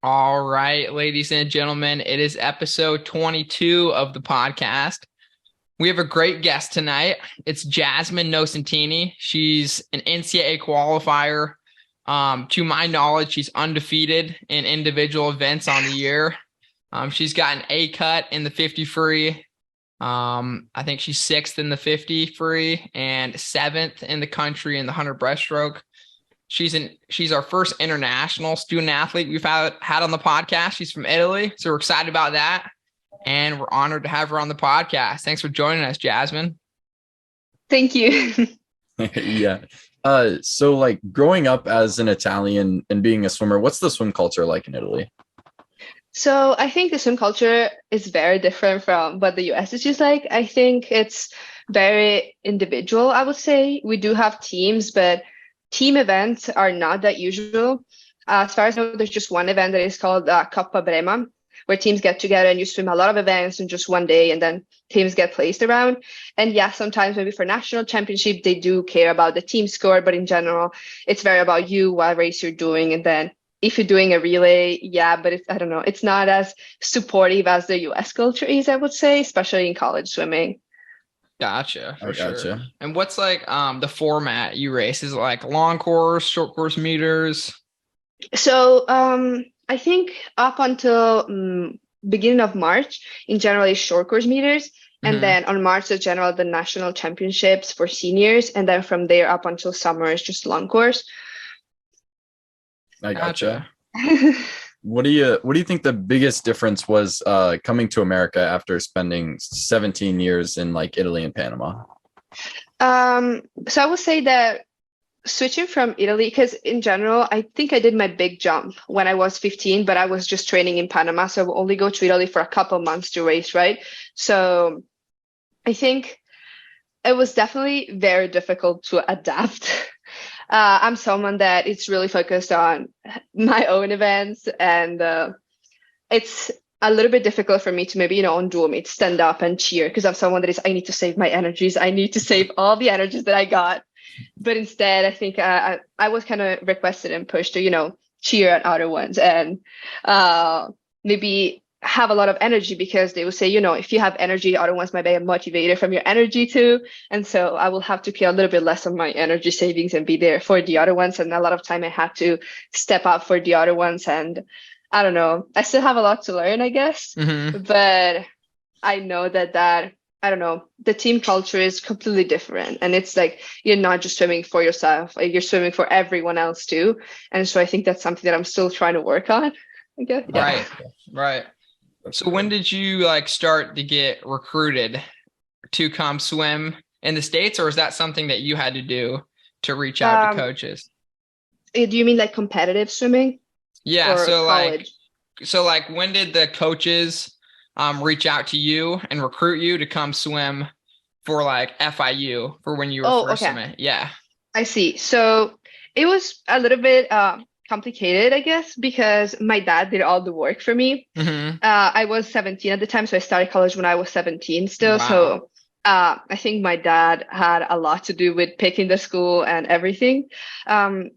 All right, ladies and gentlemen, it is episode 22 of the podcast. We have a great guest tonight. It's Jasmine Nocentini. She's an NCAA qualifier. To my knowledge, she's undefeated in individual events on the year. She's got an A cut in the 50 free. I think she's sixth in the 50 free and seventh in the country in the 100 breaststroke. She's our first international student athlete we've had on the podcast. She's from Italy, so we're excited about that, and we're honored to have her on the podcast. Thanks for joining us, Jasmine. Thank you. Yeah. So like growing up as an Italian and being a swimmer, what's the swim culture like in Italy? So I think the swim culture is very different from what the US is just like. I think it's very individual, I would say. We do have teams, but team events are not that usual. As far as I know, there's just one event that is called Coppa Brema, where teams get together and you swim a lot of events in just one day, and then teams get placed around. And yeah, sometimes maybe for national championship, they do care about the team score, but in general, it's very about you, what race you're doing, and then if you're doing a relay, yeah, but I don't know, it's not as supportive as the US culture is, I would say, especially in college swimming. Gotcha, for Gotcha. sure. And what's like the format you race? Is it like long course, short course meters? So I think up until beginning of March, in general, is short course meters. And then on March, in general, the national championships for seniors. And then from there up until summer is just long course. I gotcha. What do you think the biggest difference was coming to America after spending 17 years in like Italy and Panama? So I would say that switching from Italy, because in general, I think I did my big jump when I was 15, but I was just training in Panama. So I would only go to Italy for a couple months to race, right? So I think it was definitely very difficult to adapt. I'm someone that is really focused on my own events, and it's a little bit difficult for me to maybe, on dual meet, stand up and cheer, because I'm someone that is, I need to save my energies. I need to save all the energies that I got. But instead, I think I was kind of requested and pushed to, cheer at other ones and maybe have a lot of energy, because they will say, if you have energy, other ones might be motivated from your energy too. And so I will have to care a little bit less of my energy savings and be there for the other ones. And a lot of time I had to step up for the other ones. And I don't know, I still have a lot to learn, I guess. But I know that I don't know, the team culture is completely different. And it's like, you're not just swimming for yourself, you're swimming for everyone else too. And so I think that's something that I'm still trying to work on, I guess. Yeah. Right. So when did you start to get recruited to come swim in the States, or is that something that you had to do to reach out to coaches? Do you mean like competitive swimming? Yeah. Or So college? when did the coaches reach out to you and recruit you to come swim for FIU for when you were first swimming? Yeah. I see. So it was a little bit complicated, I guess, because my dad did all the work for me. I was 17 at the time, so I started college when I was 17 still. Wow. So I think my dad had a lot to do with picking the school and everything. I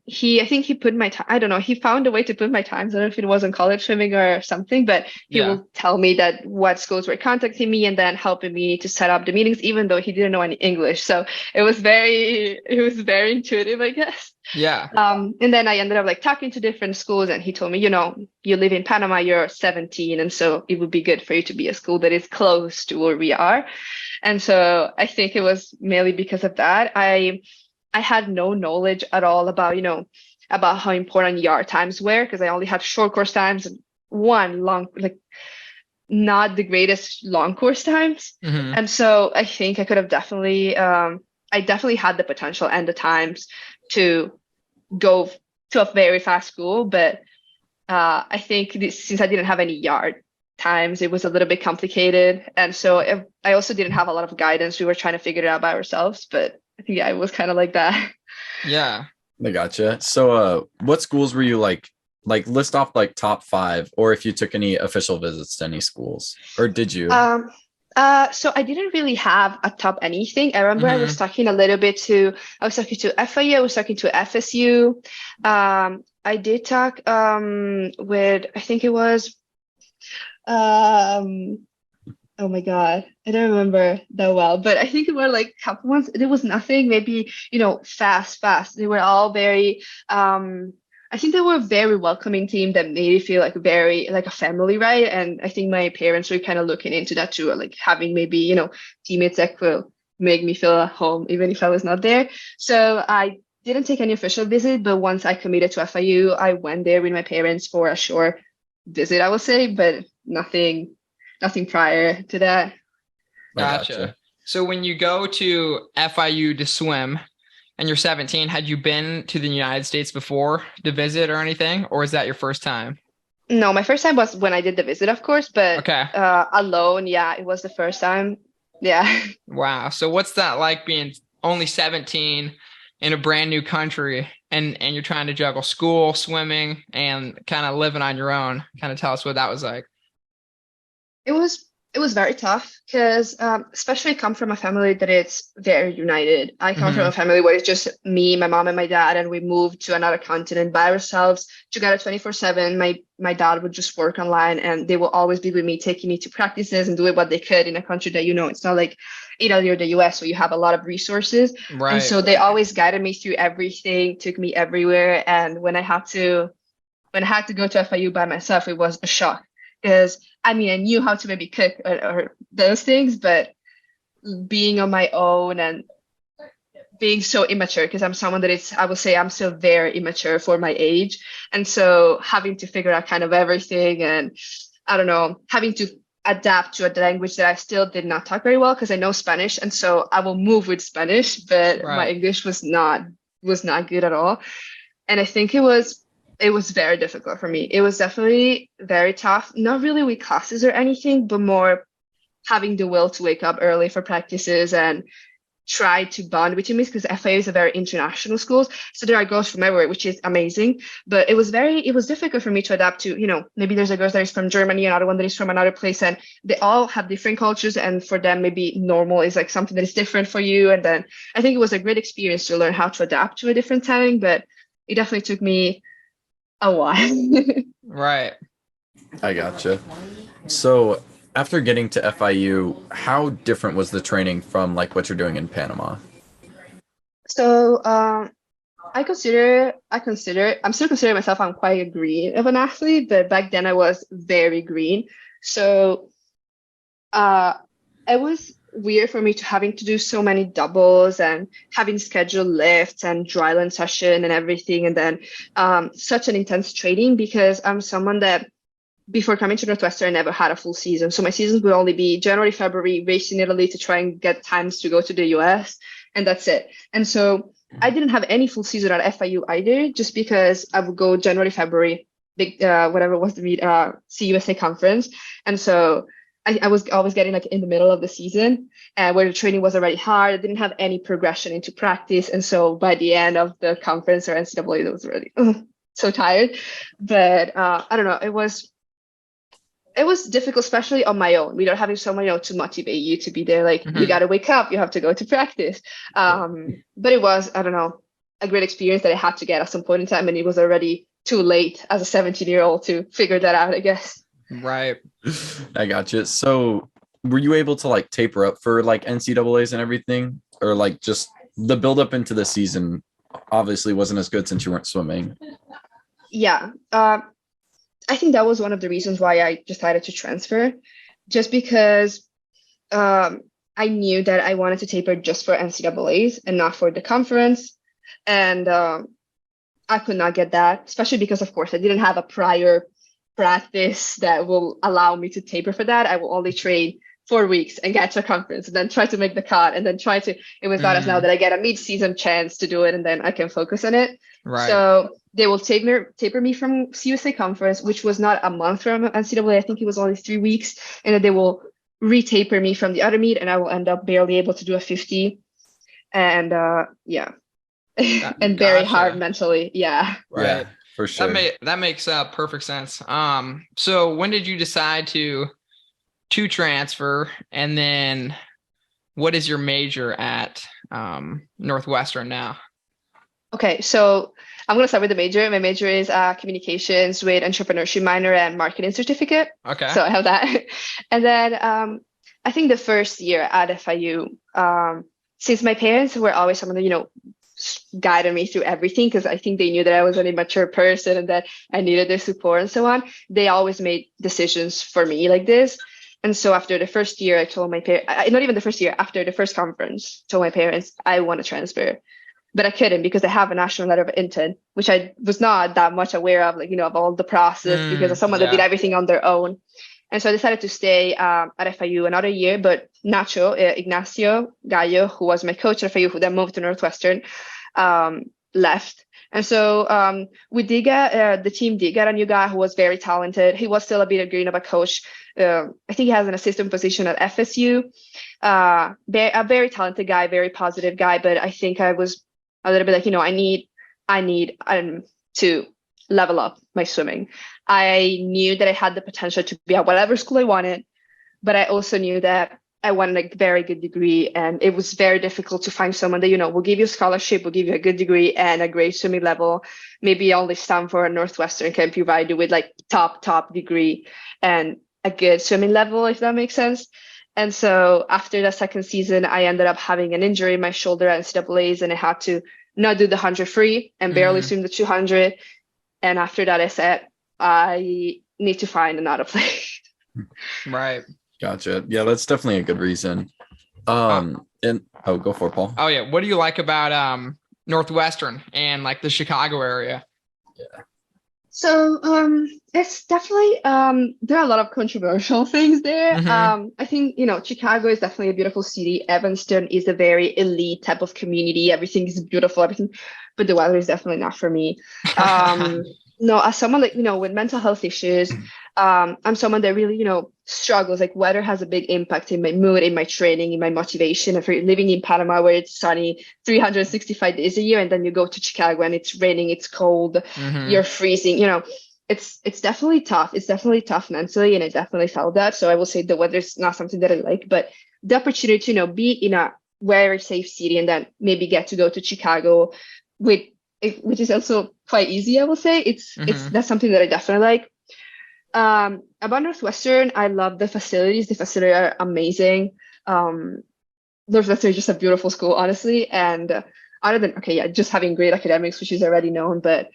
think he put my time, I don't know, he found a way to put my times. I don't know if it was on college swimming or something, but he will tell me that what schools were contacting me and then helping me to set up the meetings, even though he didn't know any English. So it was very intuitive, I guess. Yeah. And then I ended up talking to different schools, and he told me, you live in Panama, you're 17, and so it would be good for you to be a school that is close to where we are. And so I think it was mainly because of that. I had no knowledge at all about, about how important yard times were, because I only had short course times and one long, not the greatest long course times. And so I think I could have definitely, I definitely had the potential and the times to go to a very fast school. But I think since I didn't have any yard times, it was a little bit complicated. And so I also didn't have a lot of guidance. We were trying to figure it out by ourselves, but I think it was kind of like that. Yeah. I gotcha. So what schools were you list off top 5, or if you took any official visits to any schools, or did you? So I didn't really have a top anything. I remember I was talking a little bit I was talking to FIU, I was talking to FSU. I did talk with, I think it was um oh my God, I don't remember that well, but I think it were like a couple months. There was nothing, maybe, fast. They were all very, I think they were a very welcoming team that made it feel like very like a family, right? And I think my parents were kind of looking into that too, like having maybe, teammates that could make me feel at home, even if I was not there. So I didn't take any official visit, but once I committed to FIU, I went there with my parents for a short visit, I would say, but nothing prior to that. Gotcha. So when you go to FIU to swim and you're 17, had you been to the United States before to visit or anything, or is that your first time? No, my first time was when I did the visit, of course, but Okay. alone, yeah, it was the first time. Yeah. Wow. So what's that like being only 17 in a brand new country and you're trying to juggle school, swimming, and kind of living on your own? Kind of tell us what that was like. It was very tough because especially I come from a family that it's very united. I come from a family where it's just me, my mom, and my dad, and we moved to another continent by ourselves together 24/7. My dad would just work online, and they will always be with me, taking me to practices and doing what they could in a country that it's not like Italy or the US where you have a lot of resources. Right. And so they always guided me through everything, took me everywhere. And when I had to go to FIU by myself, it was a shock because I knew how to maybe cook or those things, but being on my own and being so immature, because I'm someone that I would say I'm still very immature for my age. And so having to figure out kind of everything and I don't know, having to adapt to a language that I still did not talk very well because I know Spanish. And so I will move with Spanish, but my English was not good at all. And I think it was very difficult for me. It was definitely very tough, not really with classes or anything, but more having the will to wake up early for practices and try to bond with teammates because FIU is a very international school. So there are girls from everywhere, which is amazing. But it was difficult for me to adapt to, maybe there's a girl that is from Germany, another one that is from another place, and they all have different cultures. And for them, maybe normal is like something that is different for you. And then I think it was a great experience to learn how to adapt to a different setting, but it definitely took me a while. Right. I gotcha. So after getting to FIU, how different was the training from like what you're doing in Panama? So I'm still considering myself, I'm quite a green of an athlete, but back then I was very green. So it was weird for me to having to do so many doubles and having scheduled lifts and dryland session and everything. And then such an intense training because I'm someone that before coming to Northwestern, I never had a full season. So my seasons would only be January, February, race in Italy to try and get times to go to the US. And that's it. And so I didn't have any full season at FIU either, just because I would go January, February, big, whatever was the CUSA conference. And so I was always getting like in the middle of the season where the training was already hard. I didn't have any progression into practice. And so by the end of the conference or NCAA, I was already so tired. But I don't know, it was difficult, especially on my own, without having someone to motivate you to be there. Like you got to wake up, you have to go to practice. But it was, I don't know, a great experience that I had to get at some point in time, and it was already too late as a 17-year-old to figure that out, I guess. Right. I gotcha. So were you able to like taper up for like NCAAs and everything, or like just the build up into the season obviously wasn't as good since you weren't swimming? Yeah. I think that was one of the reasons why I decided to transfer, just because I knew that I wanted to taper just for NCAAs and not for the conference. And I could not get that, especially because, of course, I didn't have a prior practice that will allow me to taper for that. I will only train 4 weeks and get to a conference and then try to make the cut and then it was not as now that I get a mid-season chance to do it and then I can focus on it. Right. So they will taper me from CUSA conference, which was not a month from NCAA. I think it was only 3 weeks. And then they will re-taper me from the other meet and I will end up barely able to do a 50. And yeah. And very hard mentally. Yeah. Right. Yeah, for sure. That makes perfect sense. So when did you decide to transfer, and then what is your major at Northwestern now? Okay, so I'm gonna start with the major. My major is communications with entrepreneurship minor and marketing certificate. Okay. So I have that. And then I think the first year at FIU, since my parents were always someone that, guided me through everything because I think they knew that I was an immature person and that I needed their support and so on. They always made decisions for me like this. And so after the first year, I told my parents, not even the first year, after the first conference, told my parents I want to transfer. But I couldn't because I have a national letter of intent, which I was not that much aware of, like, of all the process because of someone that did Yeah. everything on their own. And so I decided to stay at FIU another year. But Ignacio Gallo, who was my coach at FIU, who then moved to Northwestern, left. And so the team did get a new guy who was very talented. He was still a bit green of a coach. I think he has an assistant position at FSU. A very talented guy, very positive guy. But I think I was a little bit like, I need to level up my swimming. I knew that I had the potential to be at whatever school I wanted, but I also knew that I wanted a very good degree, and it was very difficult to find someone that, will give you a scholarship, will give you a good degree and a great swimming level. Maybe only Stanford and Northwestern can provide you with like top degree and a good swimming level, if that makes sense. And so after that second season, I ended up having an injury in my shoulder at NCAA's, and I had to not do the 100 free and barely swim the 200. And after that, I said, I need to find another place. Right. Gotcha. Yeah, that's definitely a good reason. And go for it, Paul. Oh yeah. What do you like about Northwestern and like the Chicago area? Yeah. So it's definitely there are a lot of controversial things there. I think Chicago is definitely a beautiful city. Evanston is a very elite type of community. Everything is beautiful, everything, but the weather is definitely not for me. No, as someone like with mental health issues, I'm someone that really struggles. Like weather has a big impact in my mood, in my training, in my motivation. If you're living in Panama where it's sunny 365 days a year, and then you go to Chicago and it's raining, it's cold, you're freezing, it's definitely tough. It's definitely tough mentally, and I definitely felt that. So I will say the weather's not something that I like, but the opportunity to be in a very safe city and then maybe get to go to Chicago which is also quite easy, I will say. It's that's something that I definitely like. About Northwestern, I love the facilities. The facilities are amazing. Northwestern is just a beautiful school, honestly. And other than just having great academics, which is already known, but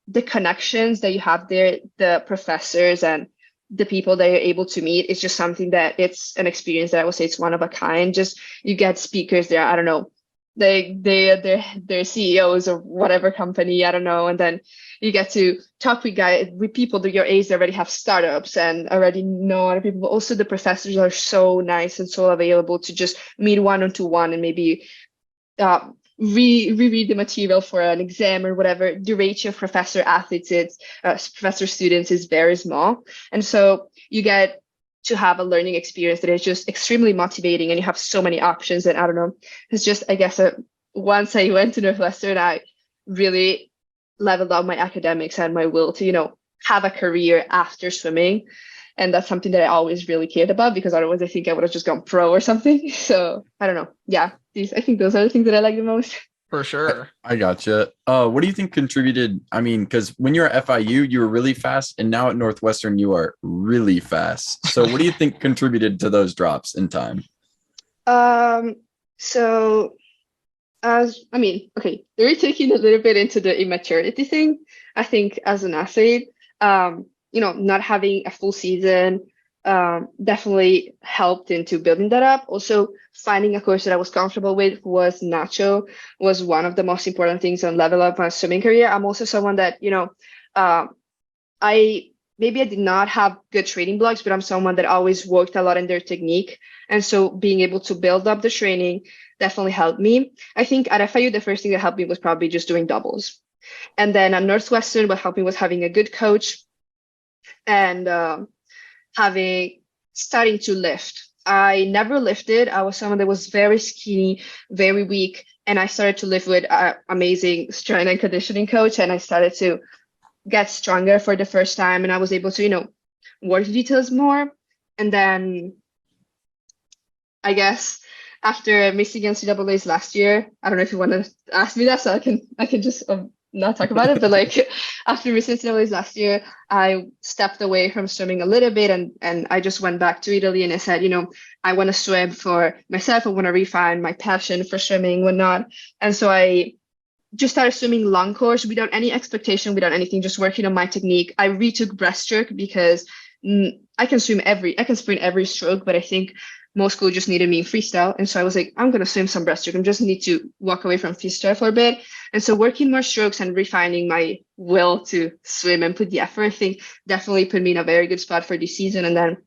the connections that you have there, the professors and the people that you're able to meet, is just something that it's an experience that I would say it's one of a kind. Just you get speakers there, I don't know, they're CEOs of whatever company, I don't know, and then you get to talk with people that your age that already have startups and already know other people. But also the professors are so nice and so available to just meet one-on-one and maybe reread the material for an exam or whatever. The ratio of professor athletes, professor students is very small, and so you get to have a learning experience that is just extremely motivating, and you have so many options. And I don't know, it's just, I guess, once I went to Northwestern, I really leveled up my academics and my will to, have a career after swimming. And that's something that I always really cared about, because otherwise I think I would have just gone pro or something. So I don't know. Yeah, I think those are the things that I like the most. For sure. I gotcha. What do you think contributed? I mean, because when you're at FIU, you were really fast, and now at Northwestern, you are really fast. So what do you think contributed to those drops in time? So they're taking a little bit into the immaturity thing. I think as an athlete, not having a full season definitely helped into building that up. Also, finding a coach that I was comfortable with was Nacho was one of the most important things on level up my swimming career. I'm also someone that, I did not have good training blocks, but I'm someone that always worked a lot in their technique. And so being able to build up the training definitely helped me. I think at FIU, the first thing that helped me was probably just doing doubles. And then at Northwestern, what helped me was having a good coach and starting to lift. I never lifted. I was someone that was very skinny, very weak. And I started to lift with an amazing strength and conditioning coach. And I started to get stronger for the first time. And I was able to, work details more. And then I guess after missing NCAA's last year. I don't know if you want to ask me that, so I can just not talk about it. But like after missing NCAA's last year, I stepped away from swimming a little bit, and I just went back to Italy, and I said, I want to swim for myself. I want to refine my passion for swimming, whatnot. And so I just started swimming long course without any expectation, without anything, just working on my technique. I retook breaststroke because I can sprint every stroke, but I think most school just needed me in freestyle. And so I was like, I'm going to swim some breaststroke. I just need to walk away from freestyle for a bit. And so working more strokes and refining my will to swim and put the effort, I think definitely put me in a very good spot for this season. And then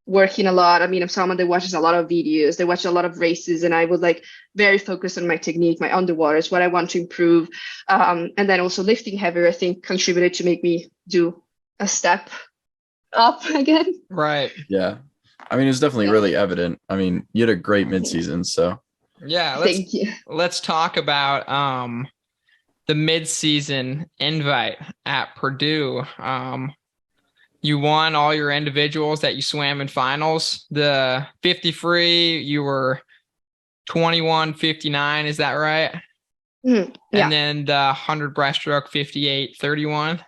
working a lot. I mean, I'm someone that watches a lot of videos, they watch a lot of races, and I would like very focused on my technique, my underwaters, what I want to improve. And then also lifting heavier, I think contributed to make me do a step up again. Right. Yeah. I mean, it was definitely really evident. I mean, you had a great midseason, so. Yeah. Let's talk about the midseason invite at Purdue. You won all your individuals that you swam in finals. The 50 free, you were 21:59. Is that right? Yeah. And then the 100 breaststroke, 58:31.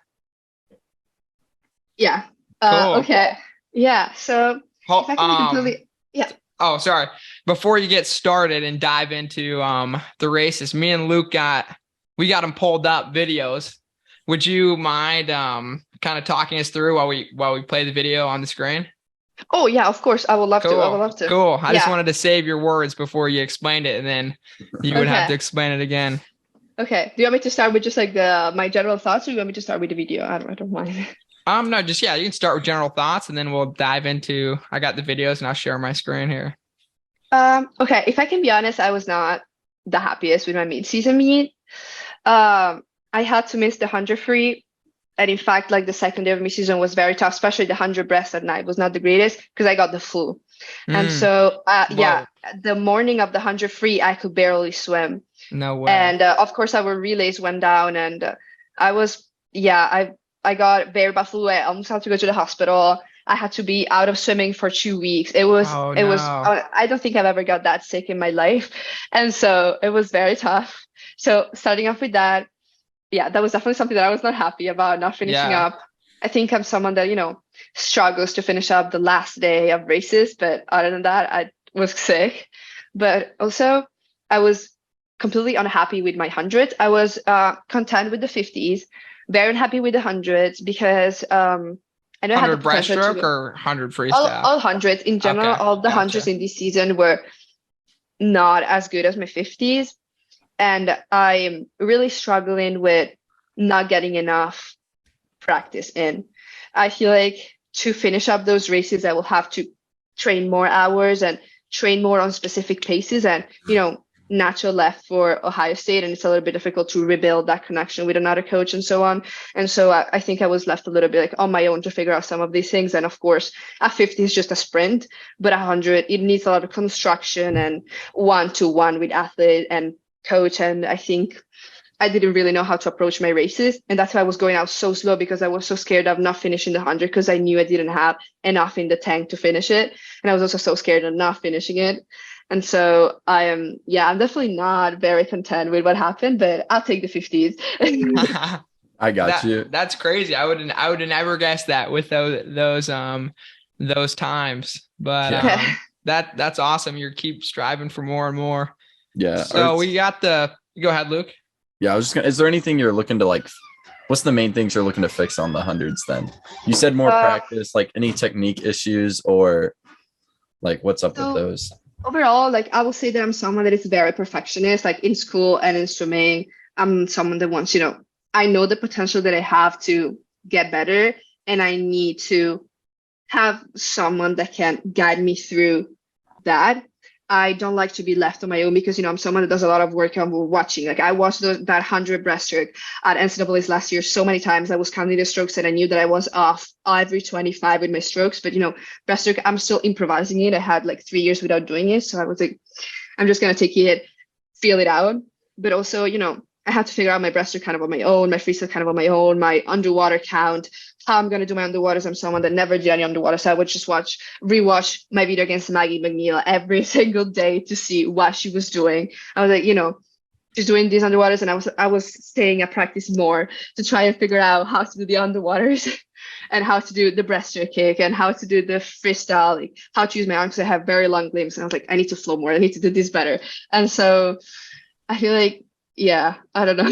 Yeah. Cool. Okay. Yeah. So if I can completely, yeah. Oh, sorry. Before you get started and dive into the races, me and Luke got them pulled up videos. Would you mind kind of talking us through while we play the video on the screen? Oh yeah, of course. I would love to. I would love to. Cool. I just wanted to save your words before you explained it, and then you would have to explain it again. Okay. Do you want me to start with just like my general thoughts, or do you want me to start with the video? I don't mind. No, just you can start with general thoughts, and then we'll dive into. I got the videos, and I'll share my screen here. Okay. If I can be honest, I was not the happiest with my mid-season meet. I had to miss the 100 free. And in fact, like the second day of my season was very tough, especially the 100 breast at night was not the greatest because I got the flu. And so, the morning of the 100 free, I could barely swim. No way. And of course, our relays went down, and I got very bad flu. I almost had to go to the hospital. I had to be out of swimming for 2 weeks. It was, I don't think I've ever got that sick in my life. And so it was very tough. So starting off with that, that was definitely something that I was not happy about, not finishing up. I think I'm someone that, struggles to finish up the last day of races. But other than that, I was sick. But also, I was completely unhappy with my 100s. I was content with the 50s, very unhappy with the 100s because I know I had the 100 breaststroke or 100 freestyle? All 100s. In general, all the 100s in this season were not as good as my 50s. And I'm really struggling with not getting enough practice in. I feel like to finish up those races, I will have to train more hours and train more on specific paces. And, Nacho left for Ohio State, and it's a little bit difficult to rebuild that connection with another coach and so on. And so I think I was left a little bit like on my own to figure out some of these things. And of course, at 50 is just a sprint, but 100, it needs a lot of construction and one-to-one with athlete and coach. And I think I didn't really know how to approach my races, and that's why I was going out so slow, because I was so scared of not finishing the 100 because I knew I didn't have enough in the tank to finish it, and I was also so scared of not finishing it. And so I'm definitely not very content with what happened, but I'll take the 50s. I got you. That's crazy. I would have never guessed that with those times, but that's awesome. You keep striving for more and more. Yeah. So we got go ahead, Luke. Yeah, I was just gonna. Is there anything you're looking to what's the main things you're looking to fix on the 100s? Then you said more practice, like any technique issues, or like what's up with those? Overall, I will say that I'm someone that is very perfectionist. Like in school and in swimming, I'm someone that wants, I know the potential that I have to get better, and I need to have someone that can guide me through that. I don't like to be left on my own because, I'm someone that does a lot of work on watching. Like I watched that 100 breaststroke at NCAA's last year so many times. I was counting the strokes and I knew that I was off every 25 with my strokes. But, breaststroke, I'm still improvising it. I had 3 years without doing it. So I was like, I'm just going to take it, feel it out. But also, I had to figure out my breaststroke kind of on my own, my freestyle kind of on my own, my underwater count how I'm going to do my underwaters. I'm someone that never did any underwater. So I would just rewatch my video against Maggie McNeil every single day to see what she was doing. I was like, she's doing these underwaters, and I was staying at practice more to try and figure out how to do the underwaters and how to do the breaststroke kick and how to do the freestyle, like how to use my arms because I have very long limbs. And I was like, I need to flow more. I need to do this better. And so I feel like, yeah, I don't know.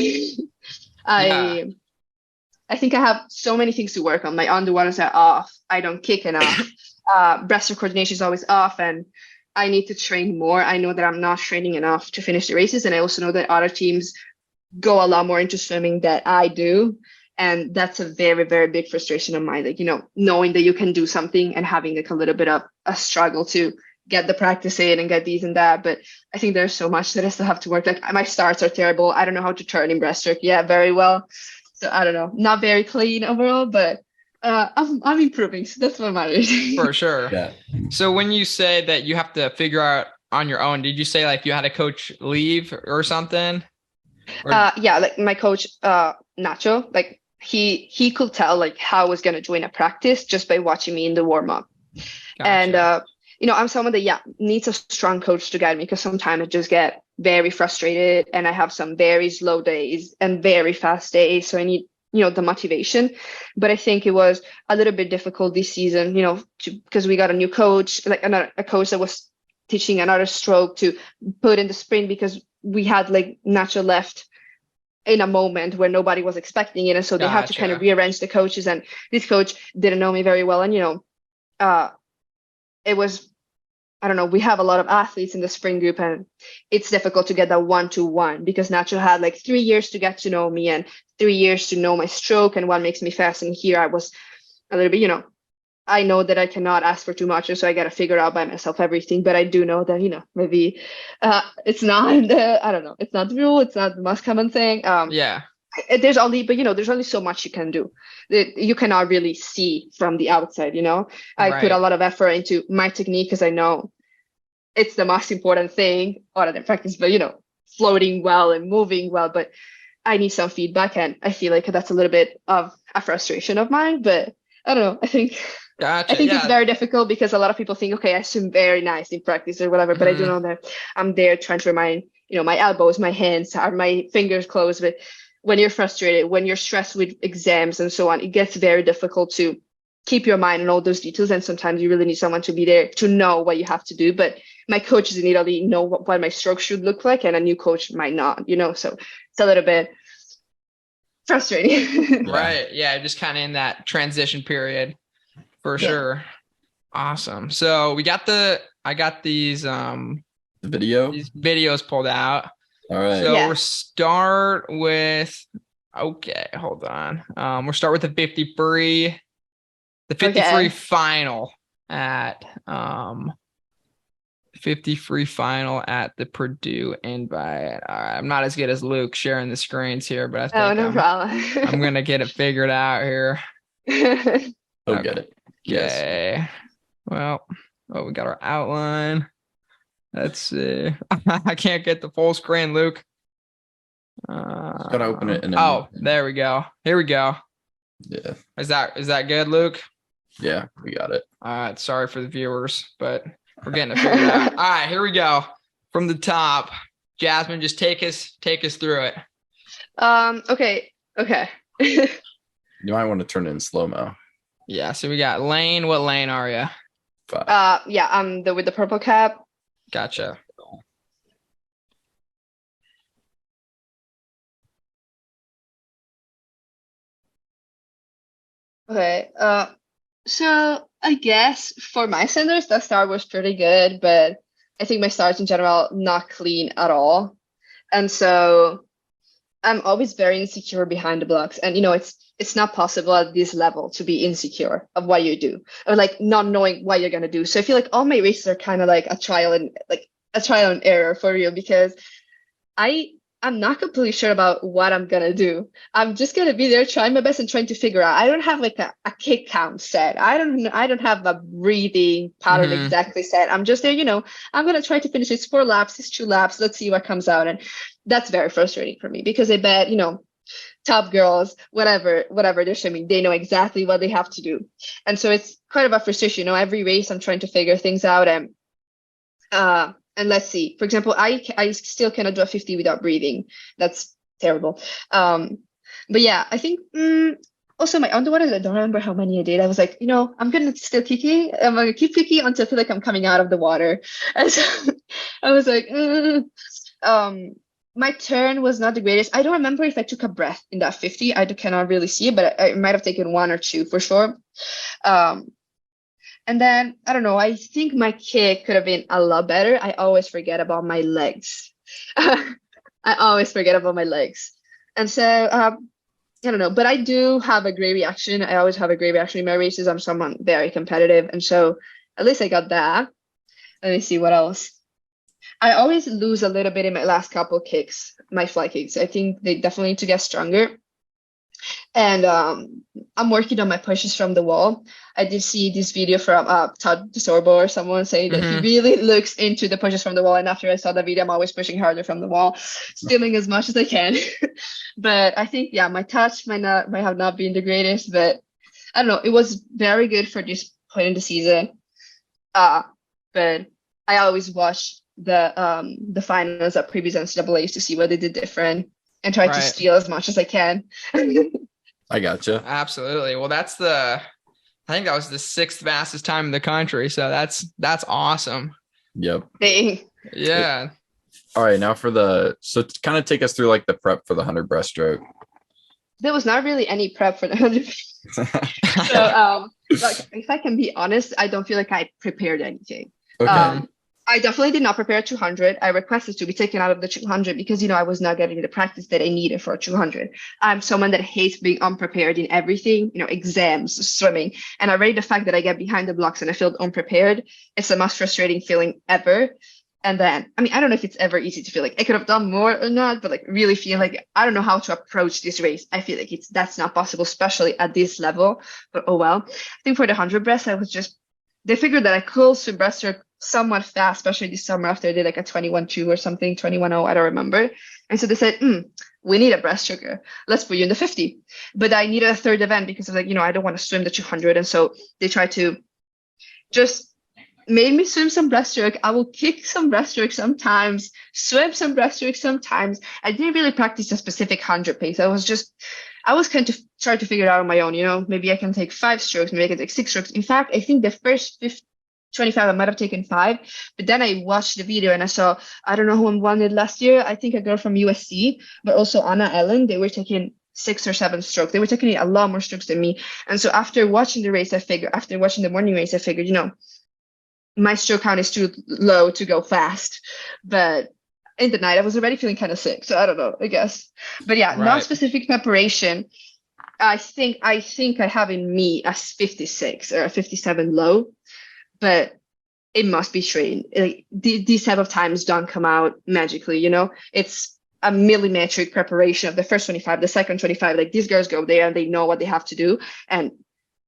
I think I have so many things to work on. My underwaters are off. I don't kick enough. Breaststroke coordination is always off, and I need to train more. I know that I'm not training enough to finish the races, and I also know that other teams go a lot more into swimming than I do, and that's a very, very big frustration of mine. Like, knowing that you can do something and having like a little bit of a struggle to get the practice in and get these and that. But I think there's so much that I still have to work. Like my starts are terrible. I don't know how to turn in breaststroke yet very well. So I don't know, not very clean overall, but I'm improving. So that's what matters. For sure. Yeah. So when you say that you have to figure out on your own, did you say like you had a coach leave or something? Yeah, like my coach, Nacho, like he could tell like how I was gonna join a practice just by watching me in the warm up. Gotcha. And I'm someone that needs a strong coach to guide me, because sometimes I just get very frustrated and I have some very slow days and very fast days. So I need, the motivation. But I think it was a little bit difficult this season, because we got a new coach, like a coach that was teaching another stroke to put in the sprint, because we had like Nacho left in a moment where nobody was expecting it. And so they had to kind of rearrange the coaches, and this coach didn't know me very well. And, it was, I don't know, we have a lot of athletes in the sprint group, and it's difficult to get that 1-to-1, because Nacho had like 3 years to get to know me and 3 years to know my stroke and what makes me fast. And here I was a little bit, I know that I cannot ask for too much, and so I got to figure out by myself everything. But I do know that, maybe it's not I don't know, it's not the rule. It's not the most common thing. There's only so much you can do. You cannot really see from the outside. I put a lot of effort into my technique because I know it's the most important thing other than practice, but floating well and moving well. But I need some feedback, and I feel like that's a little bit of a frustration of mine. But I don't know. I think it's very difficult, because a lot of people think, okay, I swim very nice in practice or whatever, but I do know that I'm there trying to remind, my elbows, my hands, are my fingers closed. But when you're frustrated, when you're stressed with exams and so on, it gets very difficult to keep your mind on all those details. And sometimes you really need someone to be there to know what you have to do. But my coaches in Italy know what my stroke should look like, and a new coach might not, so it's a little bit frustrating. Right. Yeah. Just kind of in that transition period for sure. Awesome. So I got these videos pulled out. All right. So we'll start with, hold on. We'll start with the 50 free final at 50 free final at the Purdue invite. All right, I'm not as good as Luke sharing the screens here, but I think I'm gonna get it figured out here. He'll get it. Yes. Okay. Well, we got our outline. Let's see. I can't get the full screen, Luke. Gotta open it. There we go. Here we go. Yeah. Is that good, Luke? Yeah, we got it. All right. Sorry for the viewers, but we're getting it figured out. All right, here we go. From the top, Jasmine, just take us through it. Okay. You might want to turn it in slow-mo. Yeah. So we got Lane. What lane are you? 5. I'm with the purple cap. Gotcha. Okay. So I guess for my standards, the start was pretty good, but I think my starts in general not clean at all. And so I'm always very insecure behind the blocks. And it's not possible at this level to be insecure of what you do, or like not knowing what you're gonna do. So I feel like all my races are kind of like a trial and error for real, because I'm not completely sure about what I'm gonna do. I'm just gonna be there trying my best and trying to figure out. I don't have like a kick count set. I don't have a breathing pattern exactly set. I'm just there, I'm gonna try to finish. It's 4 laps, it's 2 laps. Let's see what comes out. And that's very frustrating for me, because I bet, top girls, whatever they're swimming, they know exactly what they have to do. And so it's kind of a frustration, every race I'm trying to figure things out. And let's see, for example, I still cannot do a 50 without breathing. That's terrible. But yeah, I think also my underwater, I don't remember how many I did. I was like, I'm gonna still kicking. I'm gonna keep kicking until I feel like I'm coming out of the water. And so I was like, my turn was not the greatest. I don't remember if I took a breath in that 50. I cannot really see it, but I might have taken one or two for sure. And then, I don't know, I think my kick could have been a lot better. I always forget about my legs. I always forget about my legs. And so, I don't know, but I do have a great reaction. I always have a great reaction in my races. I'm someone very competitive. And so at least I got that. Let me see what else. I always lose a little bit in my last couple kicks, my fly kicks. I think they definitely need to get stronger. And I'm working on my pushes from the wall. I did see this video from Todd DeSorbo or someone saying that he really looks into the pushes from the wall. And after I saw the video, I'm always pushing harder from the wall, stealing as much as I can. But I think, my touch might have not been the greatest, but I don't know. It was very good for this point in the season. But I always watch the finals at previous NCAAs to see what they did different and try to steal as much as I can. I gotcha. Absolutely. Well, I think that was the 6th fastest time in the country. So that's awesome. Yep. Hey. Yeah. All right. Now so kind of take us through like the prep for the 100 breaststroke. There was not really any prep for the 100. So, like, if I can be honest, I don't feel like I prepared anything. Okay. I definitely did not prepare 200. I requested to be taken out of the 200 because, I was not getting the practice that I needed for 200. I'm someone that hates being unprepared in everything, exams, swimming. And already the fact that I get behind the blocks and I feel unprepared, it's the most frustrating feeling ever. And then, I don't know if it's ever easy to feel like I could have done more or not, but like really feel like I don't know how to approach this race. I feel like that's not possible, especially at this level. But oh well. I think for the 100 breast, they figured that I could swim breaststroke somewhat fast, especially this summer after I did like a 21.2 or something, 21.0, I don't remember. And so they said, we need a breaststroker. Let's put you in the 50. But I needed a third event because of I don't want to swim the 200. And so they tried to just made me swim some breaststroke. I will kick some breaststroke sometimes, swim some breaststroke sometimes. I didn't really practice a specific 100 pace. I was kind of trying to figure it out on my own, maybe I can take 5 strokes, maybe I can take 6 strokes. In fact, I think the first 25, I might have taken 5, but then I watched the video and I saw, I don't know who won it last year. I think a girl from USC, but also Anna Ellen. They were taking 6 or 7 strokes. They were taking a lot more strokes than me. And so after watching the race, after watching the morning race, I figured, my stroke count is too low to go fast. But in the night, I was already feeling kind of sick. So I don't know, I guess. But yeah, not specific preparation. I think I have in me a 56 or a 57 low. But it must be trained. Like, these type of times don't come out magically, It's a millimetric preparation of the first 25, the second 25. Like, these girls go there and they know what they have to do. And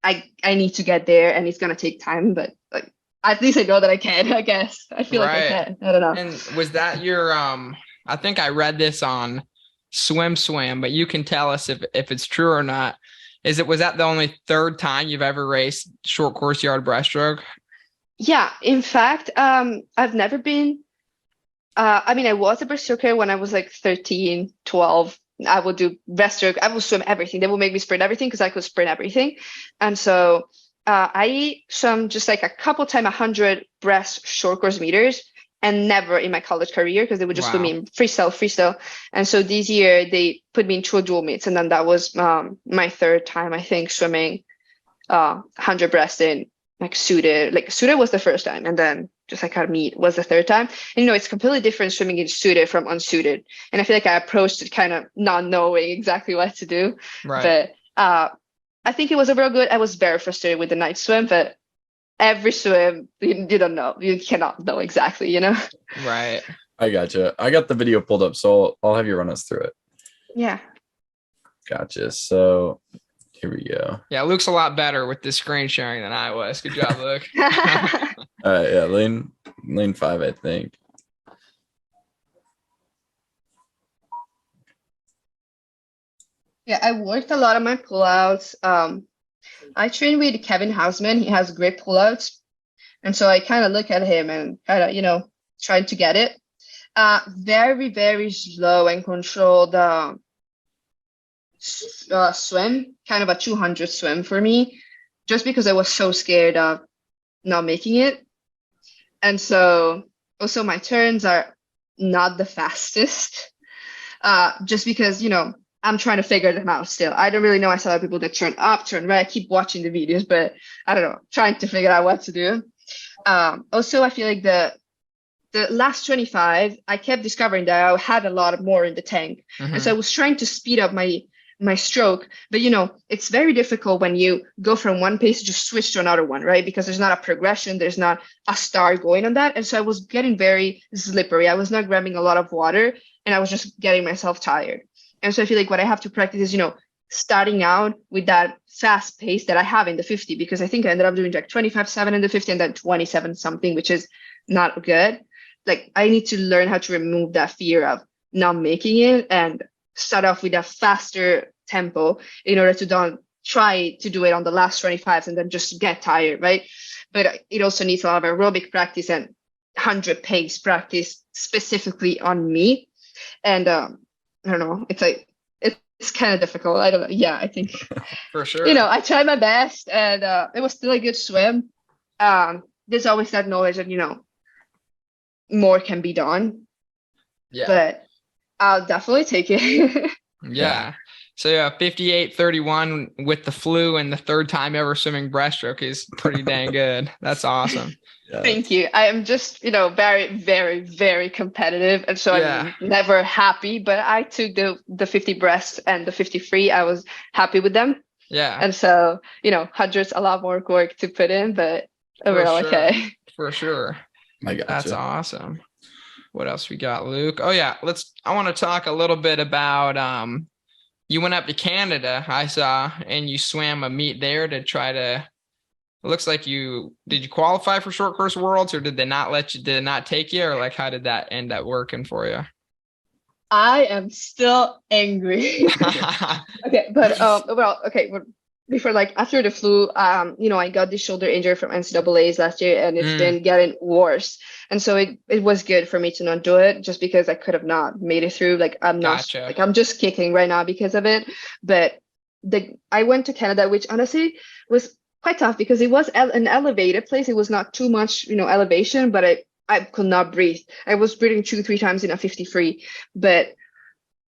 I need to get there and it's going to take time. But like, at least I know that I can, I guess. I feel like I can. I don't know. And was that your, I think I read this on Swim, but you can tell us if it's true or not. Was that the only 3rd time you've ever raced short course yard breaststroke? Yeah, in fact, I've never been, I was a breaststroker when I was like 13, 12. I would do breaststroke. I would swim everything. They would make me sprint everything because I could sprint everything. And so I swam just like a couple time 100 breast short course meters and never in my college career because they would just put me in freestyle. And so this year they put me in 2 dual meets. And then that was my 3rd time, I think, swimming 100 breast in like suited. Like suited was the first time, and then just like our meet was the 3rd time. And, it's completely different swimming in suited from unsuited. And I feel like I approached it kind of not knowing exactly what to do. Right. But I think it was real good. I was very frustrated with the night swim, but every swim, you don't know. You cannot know exactly, Right. I gotcha. I got the video pulled up, so I'll have you run us through it. Yeah. Gotcha. So here we go. Yeah, Luke's a lot better with this screen sharing than I was. Good job, Luke. All right, yeah, lane 5, I think. Yeah, I worked a lot on my pullouts. I trained with Kevin Hausman. He has great pullouts. And so I kind of look at him and kind of, trying to get it. Very, very slow and controlled swim, kind of a 200 swim for me, just because I was so scared of not making it. And so also my turns are not the fastest, just because, I'm trying to figure them out still. I don't really know. I saw a lot of people that turn up, turn right. I keep watching the videos, but I don't know, trying to figure out what to do. Also, I feel like the last 25, I kept discovering that I had a lot more in the tank. And so I was trying to speed up my stroke, but it's very difficult when you go from one pace to just switch to another one, right? Because there's not a progression, there's not a start going on that. And so I was getting very slippery. I was not grabbing a lot of water and I was just getting myself tired. And so I feel like what I have to practice is, starting out with that fast pace that I have in the 50, because I think I ended up doing like 25.7 in the 50 and then 27 something, which is not good. Like I need to learn how to remove that fear of not making it and start off with a faster tempo in order to don't try to do it on the last 25s and then just get tired, right? But it also needs a lot of aerobic practice and 100 pace practice specifically on me. And I don't know, it's kind of difficult. I don't know. Yeah, I think for sure. I tried my best and it was still a good swim. There's always that knowledge that, more can be done. Yeah. But I'll definitely take it. Yeah. So 58.31 with the flu and the third time ever swimming breaststroke is pretty dang good. That's awesome. Yeah. Thank you. I am just, very, very, very competitive. And so I'm never happy, but I took the 50 breast and the 50 free. I was happy with them. Yeah. And so, hundreds, a lot more work to put in, but overall, okay. For sure. I gotcha. That's awesome. What else we got, Luke? Oh yeah. I want to talk a little bit about, you went up to Canada, I saw, and you swam a meet there to try to, it looks like did you qualify for short course worlds or did they not take you, or like, how did that end up working for you? I am still angry. Okay. But, before, like after the flu, I got this shoulder injury from NCAAs last year and it's been getting worse. And so it was good for me to not do it just because I could have not made it through. Like I'm not, like I'm just kicking right now because of it. But I went to Canada, which honestly was quite tough because it was an elevated place. It was not too much, elevation, but I could not breathe. I was breathing 2-3 times in a 50 free, but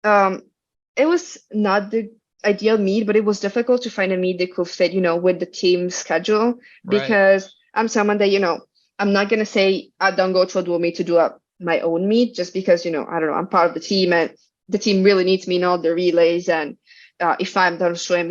it was not the ideal meet, but it was difficult to find a meet that could fit, with the team schedule, because I'm someone that, I'm not going to say I don't go to a dual meet to do my own meet just because, I don't know, I'm part of the team and the team really needs me in all the relays. And if I'm done swim,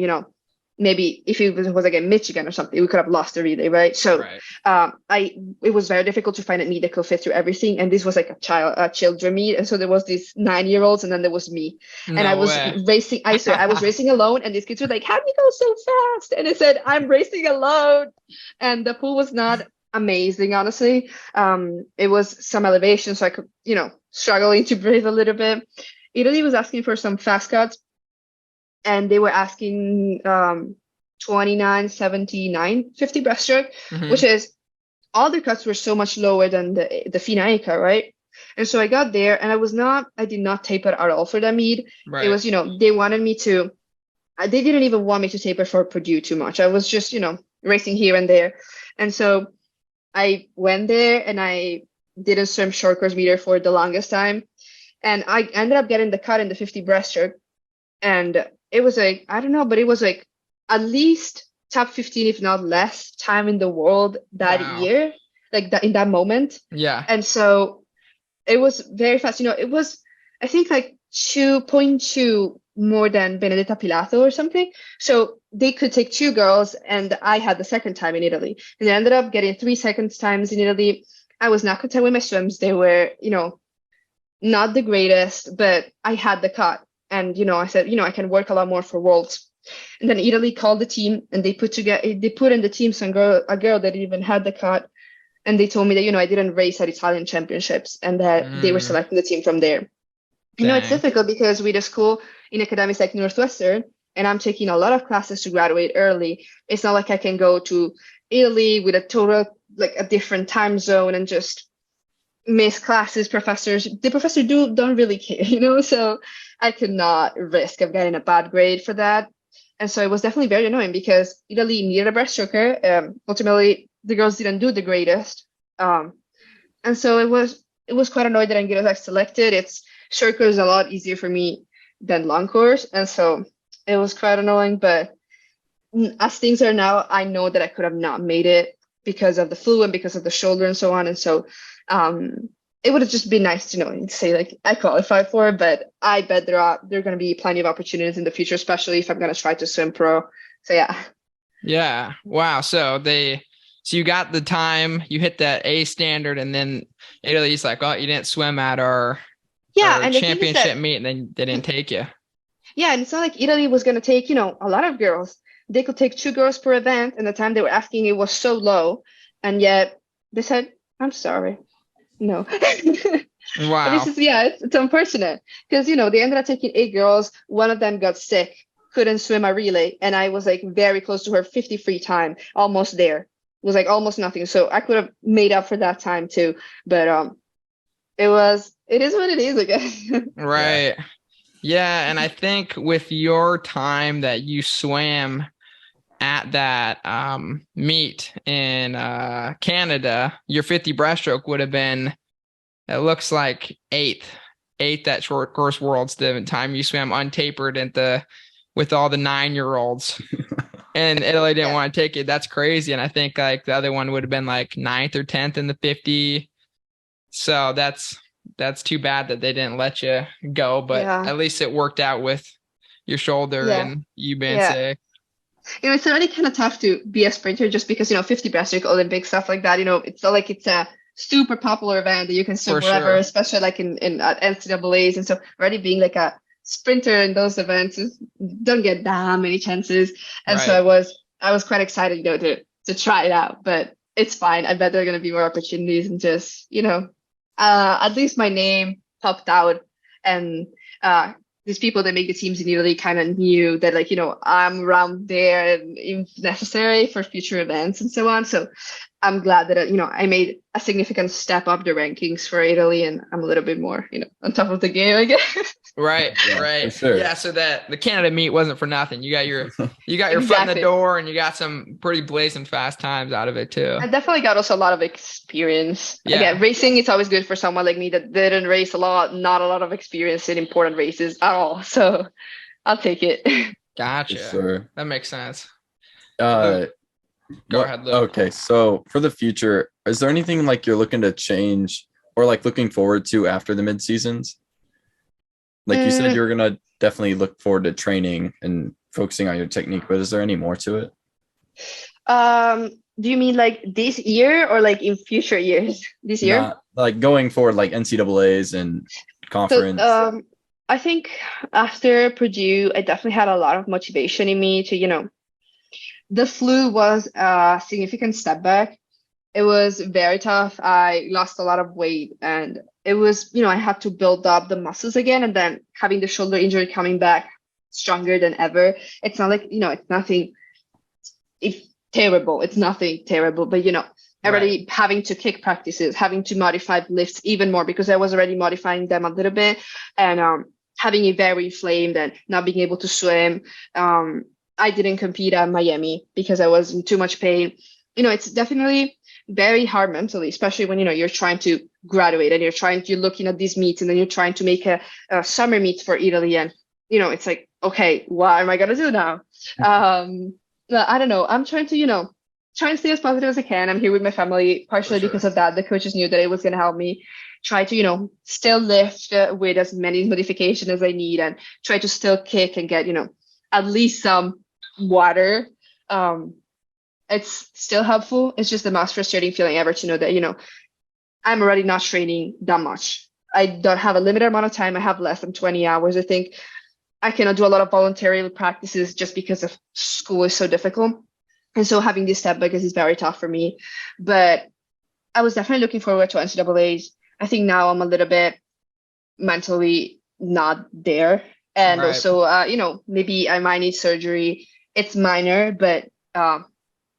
maybe if it was again Michigan or something, we could have lost the relay, right? So it was very difficult to find a meet that could fit through everything. And this was like a children meet. And so there was these 9-year-olds and then there was me. And I was racing. I swear, I was racing alone. And these kids were like, how do you go so fast? And I said, I'm racing alone. And the pool was not amazing, honestly. It was some elevation. So I could, struggling to breathe a little bit. Italy was asking for some fast cuts. And they were asking 29.79 50 breaststroke, which is all the cuts were so much lower than the FINA, right? And so I got there and I did not taper at all for that meet. It was, they wanted me to, they didn't even want me to taper for Purdue too much. I was just, racing here and there. And so I went there and I didn't swim short course meter for the longest time. And I ended up getting the cut in the 50 breaststroke. And it was like, I don't know, but it was like at least top 15, if not less, time in the world that year, like that in that moment. Yeah. And so it was very fast. It was, I think, like 2.2 more than Benedetta Pilato or something. So they could take 2 girls, and I had the second time in Italy. And I ended up getting 3 second times in Italy. I was not content with my swims. They were, not the greatest, but I had the cut. And, I said, I can work a lot more for Worlds. And then Italy called the team and they put in the team a girl that even had the cut. And they told me that, I didn't race at Italian championships and that they were selecting the team from there. It's difficult because with the school, in academics like Northwestern, and I'm taking a lot of classes to graduate early. It's not like I can go to Italy with a total, like a different time zone and just miss classes. The professors don't really care. So I could not risk of getting a bad grade for that. And so it was definitely very annoying because Italy needed a breaststroker. Ultimately, the girls didn't do the greatest. And so it was quite annoying that I didn't get selected. It's short course is a lot easier for me than long course. And so it was quite annoying. But as things are now, I know that I could have not made it because of the flu and because of the shoulder and so on. And so it would have just been nice to say like I qualified for it, but I bet there are going to be plenty of opportunities in the future, especially if I'm going to try to swim pro. So yeah. Yeah. Wow. So you got the time, you hit that A standard, and then Italy's like, oh, you didn't swim at our championship meet, and then they didn't take you. Yeah, and it's not like Italy was going to take, a lot of girls. They could take 2 girls per event, and the time they were asking it was so low, and yet they said, I'm sorry. No. Wow. It's unfortunate because, they ended up taking 8 girls. One of them got sick, couldn't swim a relay. And I was like very close to her 50 free time, almost there. It was like almost nothing. So I could have made up for that time too. But it is what it is, I guess. Right. Yeah. And I think with your time that you swam at that meet in Canada, your 50 breaststroke would have been, it looks like eighth at short course worlds, the time you swam untapered with all the 9-year-olds. And Italy didn't want to take it. That's crazy. And I think like the other one would have been like 9th or 10th in the 50. So that's too bad that they didn't let you go, but at least it worked out with your shoulder and you being sick. It's already kind of tough to be a sprinter just because, 50 breaststroke, Olympic stuff like that. It's not like it's a super popular event that you can swim wherever, especially like in NCAAs. And so already being like a sprinter in those events don't get that many chances. And so I was quite excited, to try it out, but it's fine. I bet there are going to be more opportunities and just, at least my name popped out and, these people that make the teams in Italy kind of knew that, like, I'm around there and if necessary for future events and so on. So I'm glad that, I made a significant step up the rankings for Italy and I'm a little bit more, on top of the game, I guess. Right. For sure. Yeah. So that the Canada meet wasn't for nothing. You got your foot in the door and you got some pretty blazing fast times out of it too. I definitely got also a lot of experience. Yeah. Again, racing, it's always good for someone like me that didn't race a lot, not a lot of experience in important races at all. So I'll take it. Gotcha. Sure. That makes sense. Go ahead, Luke. Okay. So for the future, is there anything like you're looking to change or like looking forward to after the mid seasons? Like you said, you're going to definitely look forward to training and focusing on your technique, but is there any more to it? Do you mean like this year or like in future years? This year? Not, like going forward, like NCAAs and conference. So, I think after Purdue, I definitely had a lot of motivation in me to, the flu was a significant step back. It was very tough. I lost a lot of weight and it was, I had to build up the muscles again. And then having the shoulder injury coming back stronger than ever. It's not like, it's nothing terrible. It's nothing terrible, but, already having to kick practices, having to modify lifts even more because I was already modifying them a little bit and having it very inflamed and not being able to swim. I didn't compete at Miami because I was in too much pain. It's definitely very hard mentally, especially when, you're trying to graduate and you're looking at these meets and then you're trying to make a summer meet for Italy. And, it's like, okay, what am I going to do now? I don't know. I'm trying to, try and stay as positive as I can. I'm here with my family, partially because of that. The coaches knew that it was going to help me try to, still lift with as many modifications as I need and try to still kick and get, at least some water. It's still helpful. It's just the most frustrating feeling ever to know that, I'm already not training that much. I don't have a limited amount of time. I have less than 20 hours. I think I cannot do a lot of voluntary practices just because of school is so difficult. And so having this step back is very tough for me. But I was definitely looking forward to NCAAs. I think now I'm a little bit mentally not there. And Right. also, maybe I might need surgery. It's minor, but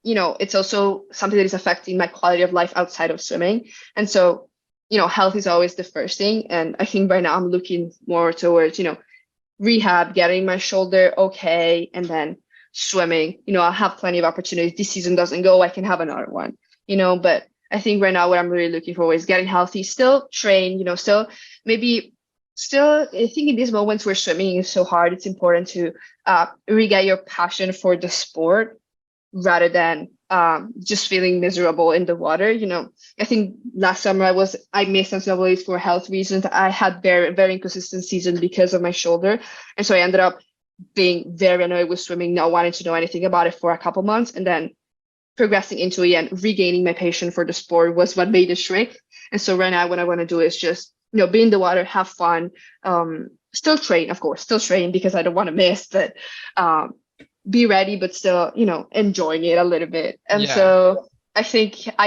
it's also something that is affecting my quality of life outside of swimming. And so, health is always the first thing. And I think right now I'm looking more towards, rehab, getting my shoulder okay, and then swimming. I'll have plenty of opportunities. This season doesn't go, I can have another one, but I think right now what I'm really looking for is getting healthy, still train, still, I think in these moments where swimming is so hard, it's important to re-get your passion for the sport rather than just feeling miserable in the water. I think last summer I missed NCAAs for health reasons. I had very, very inconsistent season because of my shoulder. And so I ended up being very annoyed with swimming, not wanting to know anything about it for a couple months. And then progressing into it and regaining my passion for the sport was what made it shrink. And so right now what I want to do is just, be in the water, have fun, still train, of course, still train because I don't want to miss, but be ready, but still, enjoying it a little bit. And so I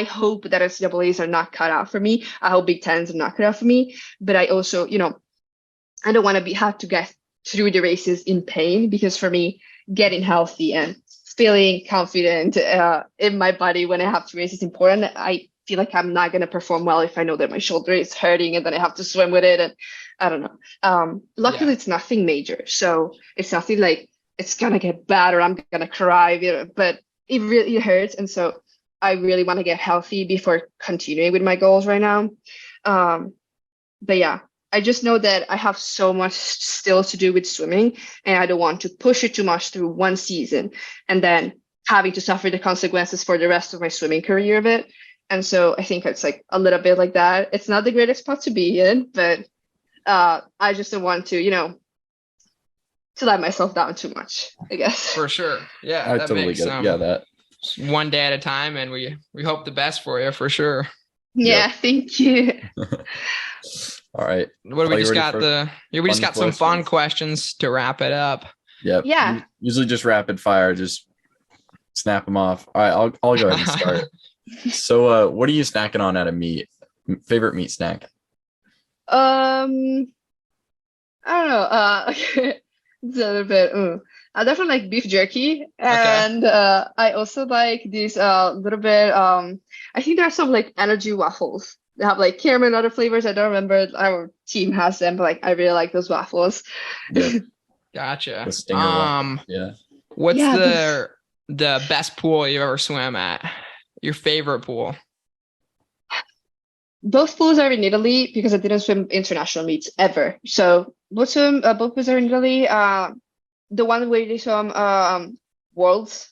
hope that NCAAs are not cut out for me. I hope Big Tens are not cut out for me. But I also, I don't want to have to get through the races in pain, because for me, getting healthy and feeling confident in my body when I have to race is important. I feel like I'm not going to perform well if I know that my shoulder is hurting and then I have to swim with it. And I don't know. Luckily, it's nothing major. So it's nothing like it's going to get bad or I'm going to cry, but it really hurts. And so I really want to get healthy before continuing with my goals right now. But yeah, I just know that I have so much still to do with swimming, and I don't want to push it too much through one season and then having to suffer the consequences for the rest of my swimming career of it. And so I think it's like a little bit like that. It's not the greatest spot to be in, but I just don't want to, to let myself down too much, I guess. For sure. Yeah. I totally get it. Yeah, that. One day at a time, and we hope the best for you, for sure. Yeah, thank you. All right. What do we just got we just got some fun questions to wrap it up. Yep. Yeah. Usually just rapid fire, just snap them off. All right, I'll go ahead and start. So what are you snacking on at a meet? Favorite meat snack? I don't know. It's a little bit. I definitely like beef jerky, and I also like these little bit. I think there are some like energy waffles. They have like caramel and other flavors. I don't remember. Our team has them, but like I really like those waffles. Yep. Gotcha. The stinger waffle. Yeah. What's the best pool you ever swam at? Your favorite pool? Both pools are in Italy because I didn't swim international meets ever. So both pools are in Italy. The one where they swam Worlds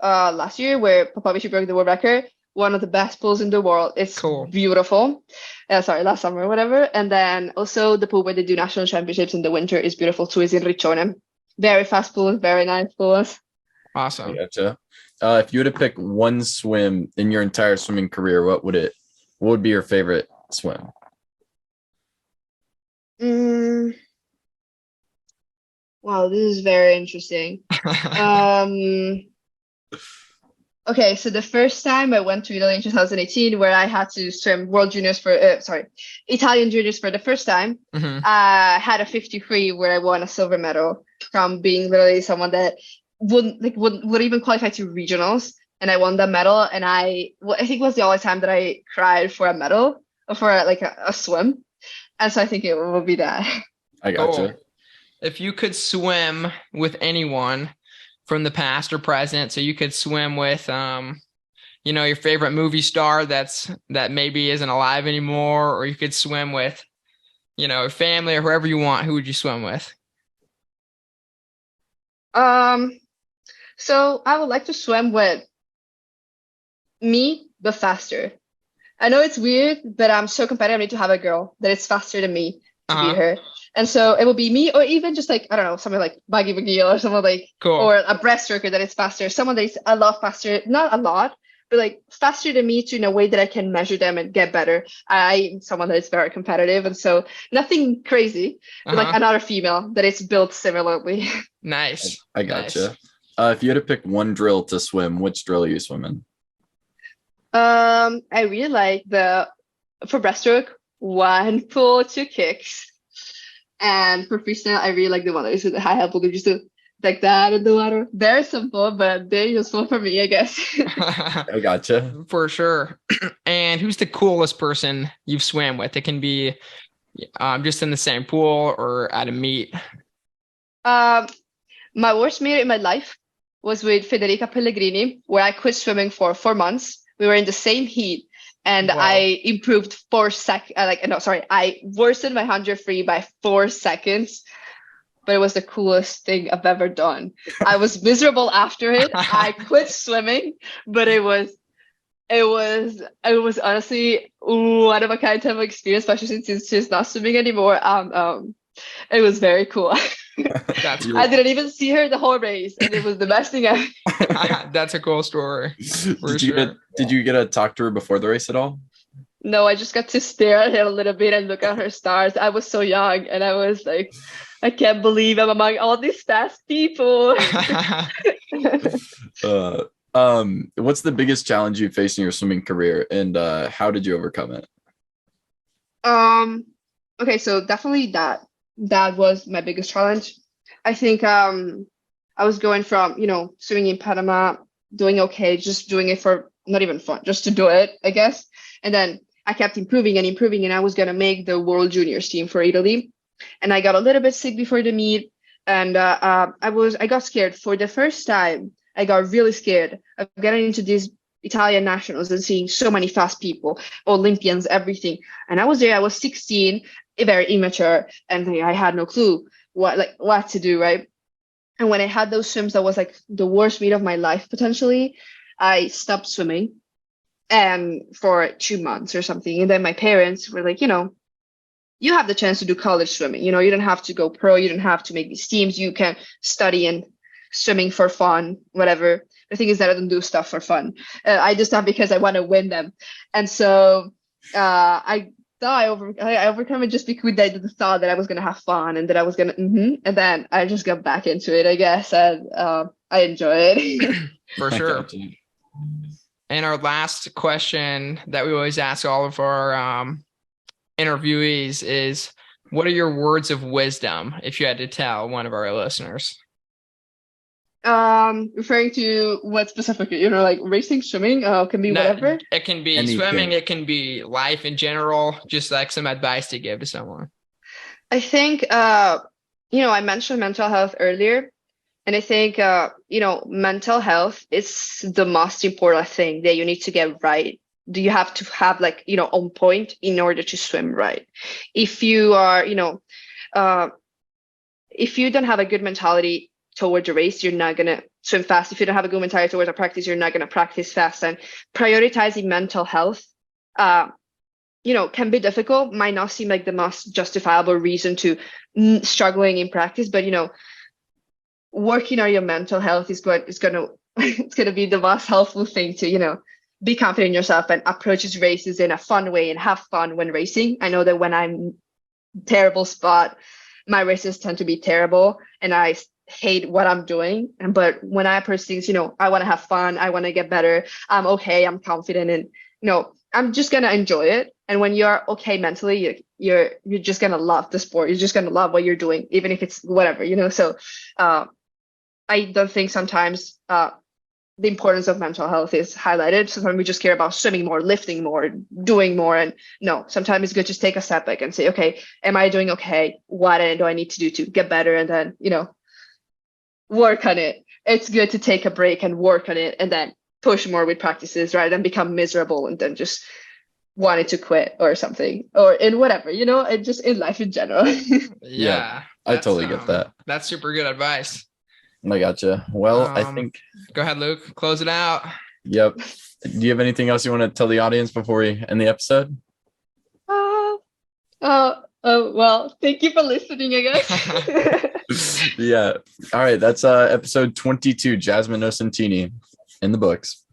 last year, where Popovici broke the world record, one of the best pools in the world. It's cool. Beautiful. Sorry, last summer or whatever. And then also the pool where they do national championships in the winter is beautiful too. Is in Riccione. Very fast pools, very nice pools. Awesome. Gotcha. If you were to pick one swim in your entire swimming career, what would be your favorite swim? Wow, this is very interesting. Okay, so the first time I went to Italy in 2018, where I had to swim Italian juniors for the first time, I had a 53 where I won a silver medal from being literally someone that wouldn't even qualify to regionals, and I won that medal. And I think it was the only time that I cried for a medal or for like a swim, and so I think it will be that. I gotcha. Cool. If you could swim with anyone from the past or present, so you could swim with your favorite movie star that maybe isn't alive anymore, or you could swim with family or whoever you want, who would you swim with? So I would like to swim with me, but faster. I know it's weird, but I'm so competitive. I need to have a girl that is faster than me to beat her. And so it will be me, or even just like, I don't know, something like Baggy McGill or someone like, cool. Or a breaststroker that is faster. Someone that is a lot faster, not a lot, but like faster than me in a way that I can measure them and get better. I'm someone that is very competitive. And so nothing crazy, but like another female that is built similarly. Nice. I gotcha. If you had to pick one drill to swim, which drill are you swimming? I really like for breaststroke, 1 pull, 2 kicks. And for freestyle, I really like the one that is with the high elbow, just to like that in the water. Very simple, but they're useful for me, I guess. I gotcha. For sure. And who's the coolest person you've swam with? It can be just in the same pool or at a meet. My worst meet in my life was with Federica Pellegrini, where I quit swimming for 4 months. We were in the same heat, and Wow. I improved 4 seconds. I worsened my 100 free by 4 seconds. But it was the coolest thing I've ever done. I was miserable after it. I quit swimming, but it was honestly one of a kind type of experience, especially since she's not swimming anymore. It was very cool. That's cool. I didn't even see her the whole race, and it was the best thing ever. That's a cool story. Did you get to talk to her before the race at all? No, I just got to stare at her a little bit and look at her stars. I was so young, and I was like, I can't believe I'm among all these fast people. What's the biggest challenge you faced in your swimming career, and how did you overcome it? Okay, so definitely that was my biggest challenge. I think I was going from, swimming in Panama, doing okay, just doing it for not even fun, just to do it, I guess. And then I kept improving, and I was gonna make the World Juniors team for Italy. And I got a little bit sick before the meet, and I got scared. For the first time, I got really scared of getting into these Italian nationals and seeing so many fast people, Olympians, everything. And I was there. I was 16, very immature, and I had no clue what to do, right? And when I had those swims, that was like the worst meet of my life potentially. I stopped swimming, and for 2 months or something. And then my parents were like, you have the chance to do college swimming. You don't have to go pro. You don't have to make these teams. You can study and swimming for fun, whatever. The thing is that I don't do stuff for fun. I do stuff because I want to win them. And so I overcome it just because I thought that I was going to have fun and that I was going to, and then I just got back into it, I guess. And I enjoy it. For sure. And our last question that we always ask all of our interviewees is, what are your words of wisdom if you had to tell one of our listeners? Referring to what specifically, like racing, swimming, can be whatever. It can be anything. Swimming, it can be life in general, just like some advice to give to someone. I think, I mentioned mental health earlier, and I think, mental health is the most important thing that you need to get right. Do you have to have on point in order to swim right? If you are, if you don't have a good mentality towards a race, you're not going to swim fast. If you don't have a good mentality towards a practice, you're not going to practice fast. And prioritizing mental health, can be difficult, might not seem like the most justifiable reason to struggling in practice, but, working on your mental health is going to be the most helpful thing to, be confident in yourself and approach these races in a fun way and have fun when racing. I know that when I'm terrible spot, my races tend to be terrible and I hate what I'm doing. But when I approach things, I want to have fun. I want to get better. I'm okay. I'm confident, and I'm just gonna enjoy it. And when you're okay mentally, you're just gonna love the sport. You're just gonna love what you're doing, even if it's whatever. So I don't think sometimes the importance of mental health is highlighted. Sometimes we just care about swimming more, lifting more, doing more. And no, sometimes it's good to take a step back and say, okay, am I doing okay? What do I need to do to get better? And then, work on it. It's good to take a break and work on it and then push more with practices rather than become miserable and then just wanted to quit or something, or in whatever, and just in life in general. Yeah, I totally get that. That's super good advice. I gotcha. Well, I think. Go ahead, Luke. Close it out. Yep. Do you have anything else you want to tell the audience before we end the episode? Well, thank you for listening, I guess. Yeah. All right. That's episode 22, Jasmine Nocentini, in the books.